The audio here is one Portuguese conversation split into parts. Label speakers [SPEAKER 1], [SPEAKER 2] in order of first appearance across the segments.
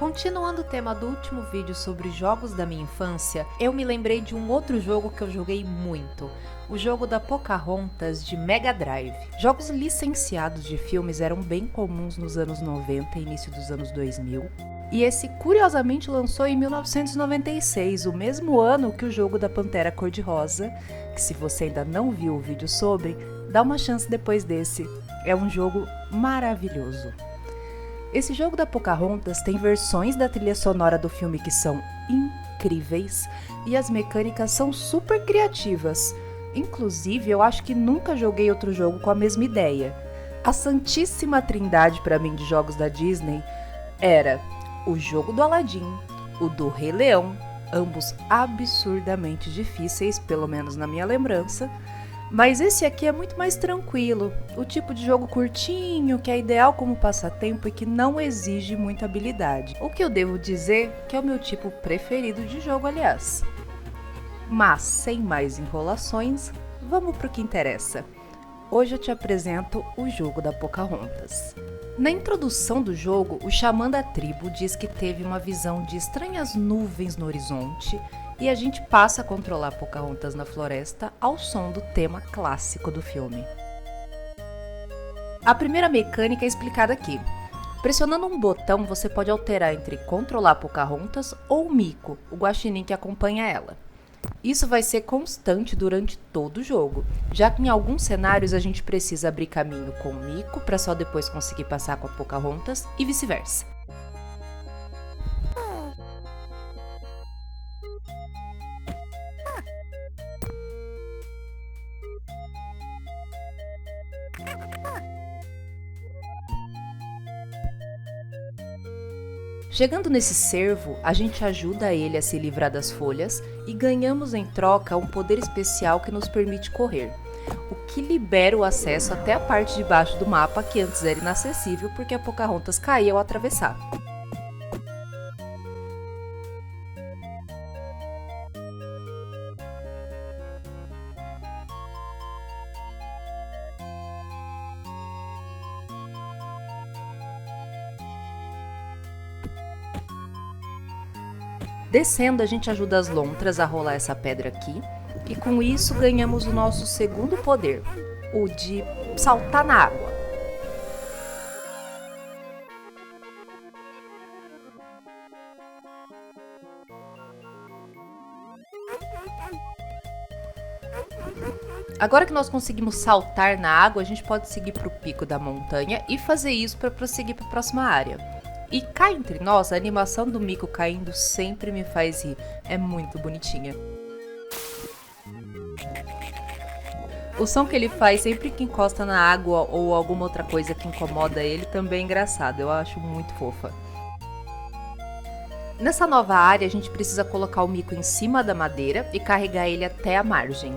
[SPEAKER 1] Continuando o tema do último vídeo sobre jogos da minha infância, eu me lembrei de um outro jogo que eu joguei muito, o jogo da Pocahontas de Mega Drive. Jogos licenciados de filmes eram bem comuns nos anos 90 e início dos anos 2000, e esse curiosamente lançou em 1996, o mesmo ano que o jogo da Pantera Cor-de-Rosa, que se você ainda não viu o vídeo sobre, dá uma chance depois desse, é um jogo maravilhoso. Esse jogo da Pocahontas tem versões da trilha sonora do filme que são incríveis e as mecânicas são super criativas. Inclusive, eu acho que nunca joguei outro jogo com a mesma ideia. A santíssima trindade para mim de jogos da Disney era o jogo do Aladdin, o do Rei Leão, ambos absurdamente difíceis, pelo menos na minha lembrança. Mas esse aqui é muito mais tranquilo, o tipo de jogo curtinho, que é ideal como passatempo e que não exige muita habilidade. O que eu devo dizer que é o meu tipo preferido de jogo, aliás. Mas, sem mais enrolações, vamos pro que interessa. Hoje eu te apresento o jogo da Pocahontas. Na introdução do jogo, o xamã da tribo diz que teve uma visão de estranhas nuvens no horizonte e a gente passa a controlar Pocahontas na floresta ao som do tema clássico do filme. A primeira mecânica é explicada aqui. Pressionando um botão, você pode alterar entre controlar Pocahontas ou Meeko, o guaxinim que acompanha ela. Isso vai ser constante durante todo o jogo, já que em alguns cenários a gente precisa abrir caminho com o Meeko para só depois conseguir passar com a Pocahontas e vice-versa. Chegando nesse cervo, a gente ajuda ele a se livrar das folhas e ganhamos em troca um poder especial que nos permite correr, o que libera o acesso até a parte de baixo do mapa que antes era inacessível porque a Pocahontas caía ao atravessar. Descendo, a gente ajuda as lontras a rolar essa pedra aqui, e com isso ganhamos o nosso segundo poder, o de saltar na água. Agora que nós conseguimos saltar na água, a gente pode seguir para o pico da montanha e fazer isso para prosseguir para a próxima área. E cá entre nós, a animação do Meeko caindo sempre me faz rir, é muito bonitinha. O som que ele faz sempre que encosta na água ou alguma outra coisa que incomoda ele também é engraçado, eu acho muito fofa. Nessa nova área, a gente precisa colocar o Meeko em cima da madeira e carregar ele até a margem.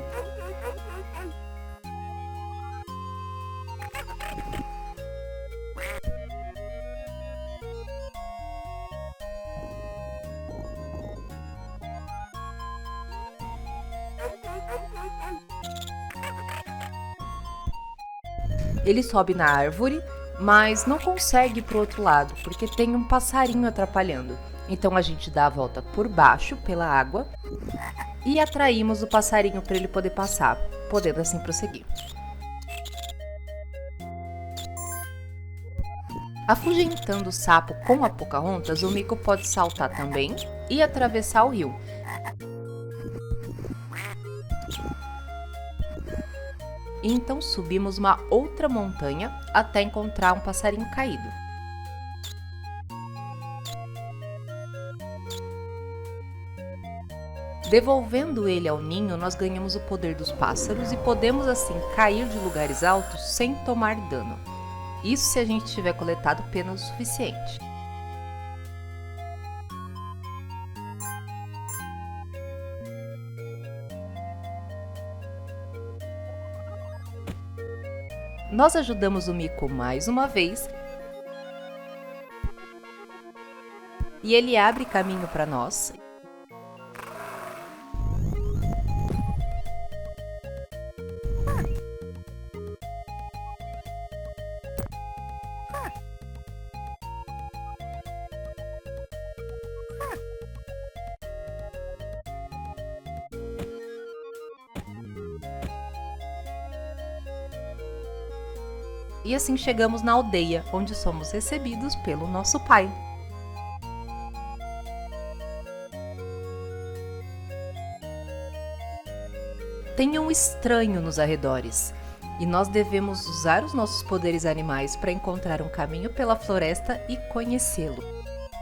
[SPEAKER 1] Ele sobe na árvore, mas não consegue ir para o outro lado, porque tem um passarinho atrapalhando. Então a gente dá a volta por baixo, pela água, e atraímos o passarinho para ele poder passar, podendo assim prosseguir. Afugentando o sapo com a Pocahontas, o Meeko pode saltar também e atravessar o rio. E então subimos uma outra montanha até encontrar um passarinho caído. Devolvendo ele ao ninho, nós ganhamos o poder dos pássaros e podemos assim cair de lugares altos sem tomar dano. Isso se a gente tiver coletado penas o suficiente. Nós ajudamos o Meeko mais uma vez e ele abre caminho para nós. e assim chegamos na aldeia, onde somos recebidos pelo nosso pai. Tem um estranho nos arredores, e nós devemos usar os nossos poderes animais para encontrar um caminho pela floresta e conhecê-lo.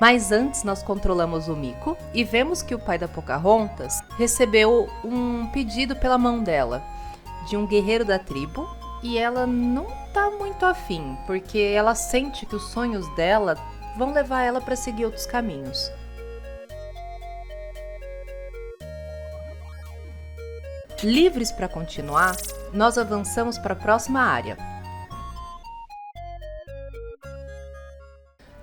[SPEAKER 1] Mas antes nós controlamos o mico e vemos que o pai da Pocahontas recebeu um pedido pela mão dela, de um guerreiro da tribo, e ela não tá muito afim, porque ela sente que os sonhos dela vão levar ela para seguir outros caminhos. Livres para continuar, nós avançamos para a próxima área.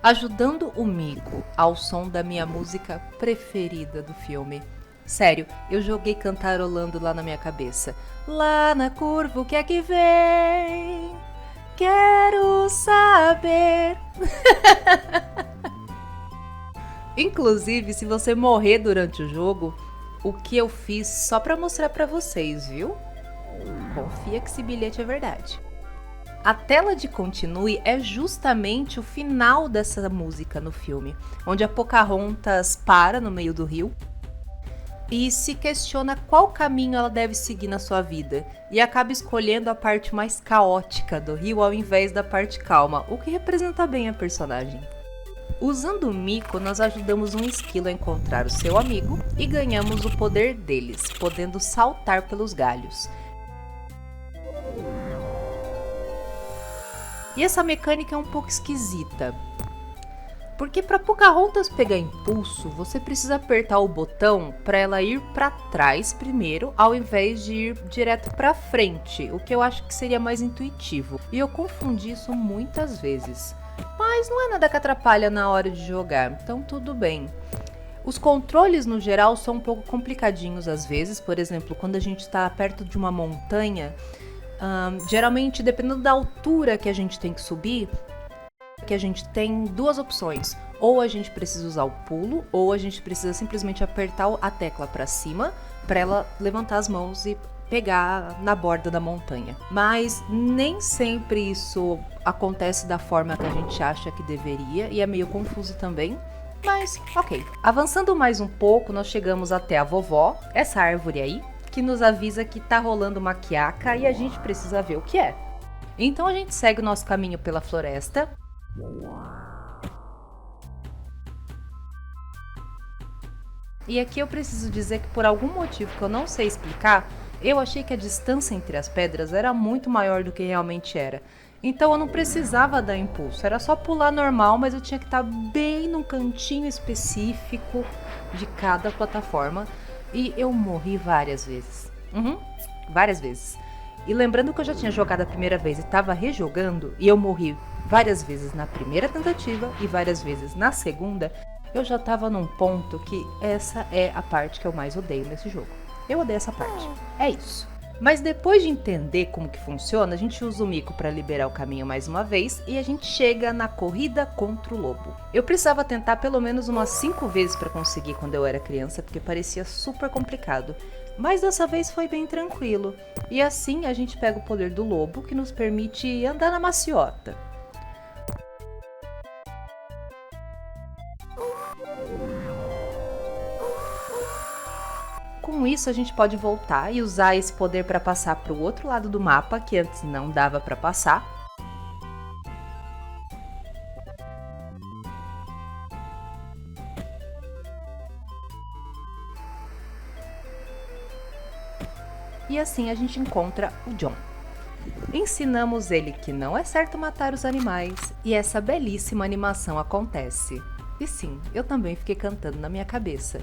[SPEAKER 1] Ajudando o mico ao som da minha música preferida do filme. Sério, eu joguei cantarolando lá na minha cabeça. Lá na curva o que é que vem? Quero saber. Inclusive, se você morrer durante o jogo, o que eu fiz só pra mostrar pra vocês, viu? Confia que esse bilhete é verdade. A tela de continue é justamente o final dessa música no filme, onde a Pocahontas para no meio do rio e se questiona qual caminho ela deve seguir na sua vida, e acaba escolhendo a parte mais caótica do rio ao invés da parte calma, o que representa bem a personagem. Usando o mico, nós ajudamos um esquilo a encontrar o seu amigo e ganhamos o poder deles, podendo saltar pelos galhos. E essa mecânica é um pouco esquisita, porque para Pocahontas pegar impulso, você precisa apertar o botão para ela ir para trás primeiro, ao invés de ir direto para frente, o que eu acho que seria mais intuitivo. E eu confundi isso muitas vezes. Mas não é nada que atrapalha na hora de jogar, então tudo bem. Os controles no geral são um pouco complicadinhos às vezes, por exemplo, quando a gente está perto de uma montanha, geralmente dependendo da altura que a gente tem que subir, que a gente tem duas opções: ou a gente precisa usar o pulo, ou a gente precisa simplesmente apertar a tecla para cima para ela levantar as mãos e pegar na borda da montanha. Mas nem sempre isso acontece da forma que a gente acha que deveria e é meio confuso também. Mas ok. Avançando mais um pouco, nós chegamos até a vovó, essa árvore aí, que nos avisa que tá rolando uma quiaca e a gente precisa ver o que é. Então a gente segue o nosso caminho pela floresta. E aqui eu preciso dizer que por algum motivo que eu não sei explicar, eu achei que a distância entre as pedras era muito maior do que realmente era. Então eu não precisava dar impulso, era só pular normal, mas eu tinha que estar bem num cantinho específico de cada plataforma. E eu morri várias vezes. Várias vezes. E lembrando que eu já tinha jogado a primeira vez e estava rejogando, e eu morri várias vezes na primeira tentativa e várias vezes na segunda, eu já estava num ponto que essa é a parte que eu mais odeio nesse jogo. Eu odeio essa parte. É isso. Mas depois de entender como que funciona, a gente usa o mico para liberar o caminho mais uma vez e a gente chega na corrida contra o lobo. Eu precisava tentar pelo menos umas 5 vezes para conseguir quando eu era criança, porque parecia super complicado. Mas dessa vez foi bem tranquilo. E assim a gente pega o poder do lobo, que nos permite andar na maciota. Com isso a gente pode voltar e usar esse poder para passar para o outro lado do mapa, que antes não dava para passar. E assim a gente encontra o John. Ensinamos ele que não é certo matar os animais e essa belíssima animação acontece. E sim, eu também fiquei cantando na minha cabeça.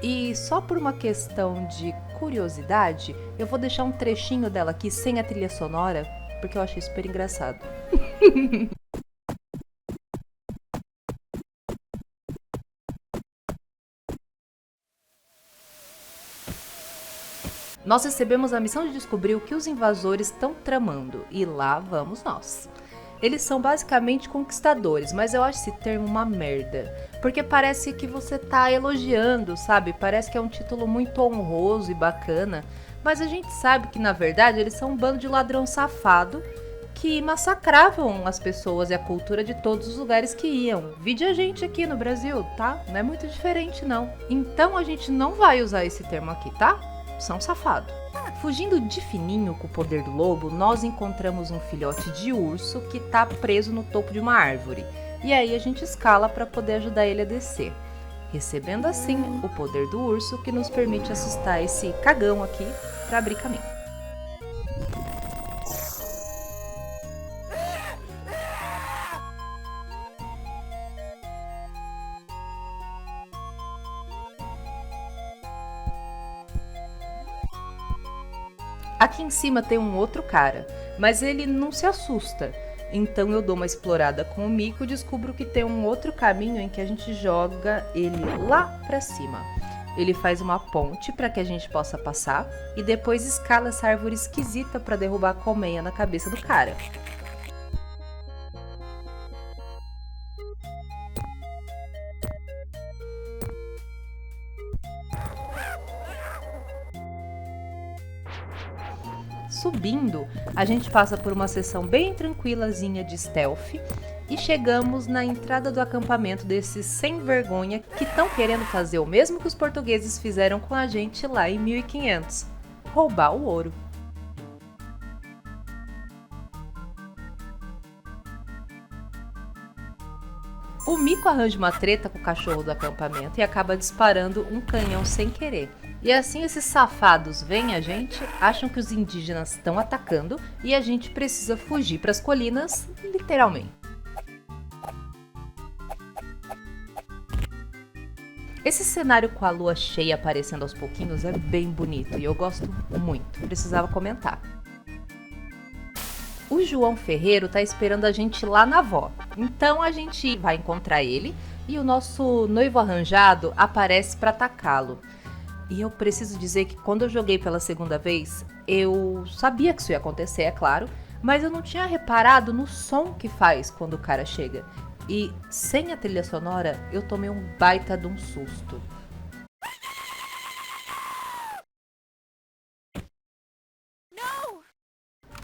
[SPEAKER 1] E só por uma questão de curiosidade, eu vou deixar um trechinho dela aqui sem a trilha sonora, porque eu achei super engraçado. Nós recebemos a missão de descobrir o que os invasores estão tramando, e lá vamos nós. Eles são basicamente conquistadores, mas eu acho esse termo uma merda, porque parece que você tá elogiando, sabe? Parece que é um título muito honroso e bacana, mas a gente sabe que na verdade eles são um bando de ladrão safado que massacravam as pessoas e a cultura de todos os lugares que iam. Vide a gente aqui no Brasil, tá? Não é muito diferente não. Então a gente não vai usar esse termo aqui, tá? São safado. Fugindo de fininho com o poder do lobo, nós encontramos um filhote de urso que tá preso no topo de uma árvore. E aí a gente escala para poder ajudar ele a descer. Recebendo assim o poder do urso que nos permite assustar esse cagão aqui para abrir caminho. Aqui em cima tem um outro cara, mas ele não se assusta. Então eu dou uma explorada com o Mico e descubro que tem um outro caminho em que a gente joga ele lá pra cima. Ele faz uma ponte para que a gente possa passar e depois escala essa árvore esquisita para derrubar a colmeia na cabeça do cara. Subindo, a gente passa por uma seção bem tranquilazinha de stealth e chegamos na entrada do acampamento desses sem vergonha que estão querendo fazer o mesmo que os portugueses fizeram com a gente lá em 1500, roubar o ouro. O Mico arranja uma treta com o cachorro do acampamento e acaba disparando um canhão sem querer. E assim esses safados veem a gente, acham que os indígenas estão atacando e a gente precisa fugir para as colinas, literalmente. Esse cenário com a lua cheia aparecendo aos pouquinhos é bem bonito e eu gosto muito, precisava comentar. O João Ferreiro tá esperando a gente lá na avó, então a gente vai encontrar ele e o nosso noivo arranjado aparece para atacá-lo. E eu preciso dizer que quando eu joguei pela segunda vez, eu sabia que isso ia acontecer, é claro, mas eu não tinha reparado no som que faz quando o cara chega. E sem a trilha sonora, eu tomei um baita de um susto.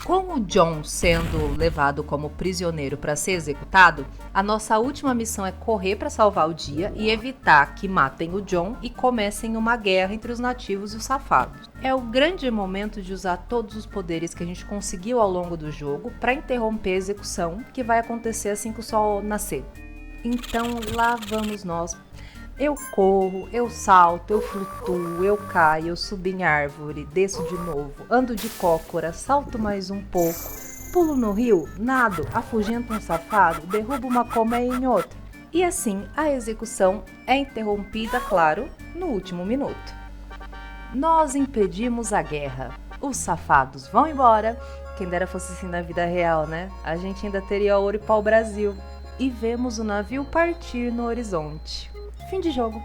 [SPEAKER 1] Com o John sendo levado como prisioneiro para ser executado, a nossa última missão é correr para salvar o dia e evitar que matem o John e comecem uma guerra entre os nativos e os safados. É o grande momento de usar todos os poderes que a gente conseguiu ao longo do jogo para interromper a execução, que vai acontecer assim que o sol nascer. Então lá vamos nós. Eu corro, eu salto, eu flutuo, eu caio, eu subo em árvore, desço de novo, ando de cócora, salto mais um pouco, pulo no rio, nado, afugento um safado, derrubo uma colmeia em outra. E assim a execução é interrompida, claro, no último minuto. Nós impedimos a guerra. Os safados vão embora. Quem dera fosse assim na vida real, né? A gente ainda teria ouro e pau-brasil. E vemos o navio partir no horizonte. Fim de jogo.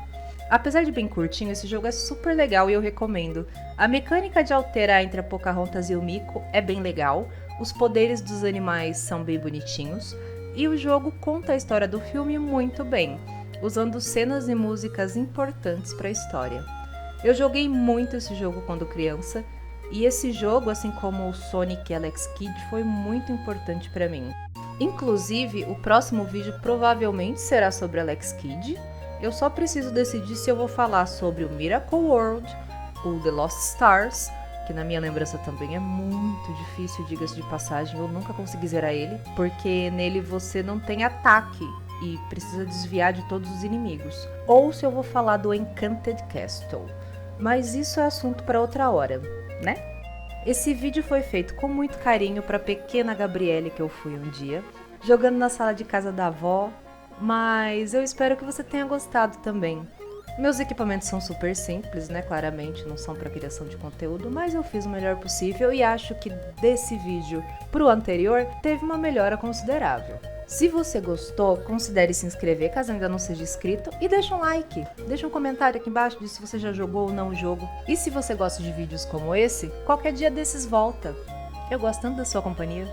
[SPEAKER 1] Apesar de bem curtinho, esse jogo é super legal e eu recomendo. A mecânica de alterar entre a Pocahontas e o Mico é bem legal, os poderes dos animais são bem bonitinhos, e o jogo conta a história do filme muito bem, usando cenas e músicas importantes para a história. Eu joguei muito esse jogo quando criança, e esse jogo, assim como o Sonic e Alex Kidd, foi muito importante para mim. Inclusive, o próximo vídeo provavelmente será sobre Alex Kidd. Eu só preciso decidir se eu vou falar sobre o Miracle World, o The Lost Stars, que na minha lembrança também é muito difícil, diga-se de passagem, eu nunca consegui zerar ele, porque nele você não tem ataque e precisa desviar de todos os inimigos. Ou se eu vou falar do Enchanted Castle, mas isso é assunto para outra hora, né? Esse vídeo foi feito com muito carinho para a pequena Gabriele que eu fui um dia, jogando na sala de casa da avó, mas eu espero que você tenha gostado também. Meus equipamentos são super simples, né? Claramente não são para criação de conteúdo, mas eu fiz o melhor possível e acho que desse vídeo pro anterior teve uma melhora considerável. Se você gostou, considere se inscrever caso ainda não seja inscrito e deixa um like. Deixa um comentário aqui embaixo de se você já jogou ou não o jogo. E se você gosta de vídeos como esse, qualquer dia desses volta. Eu gosto tanto da sua companhia.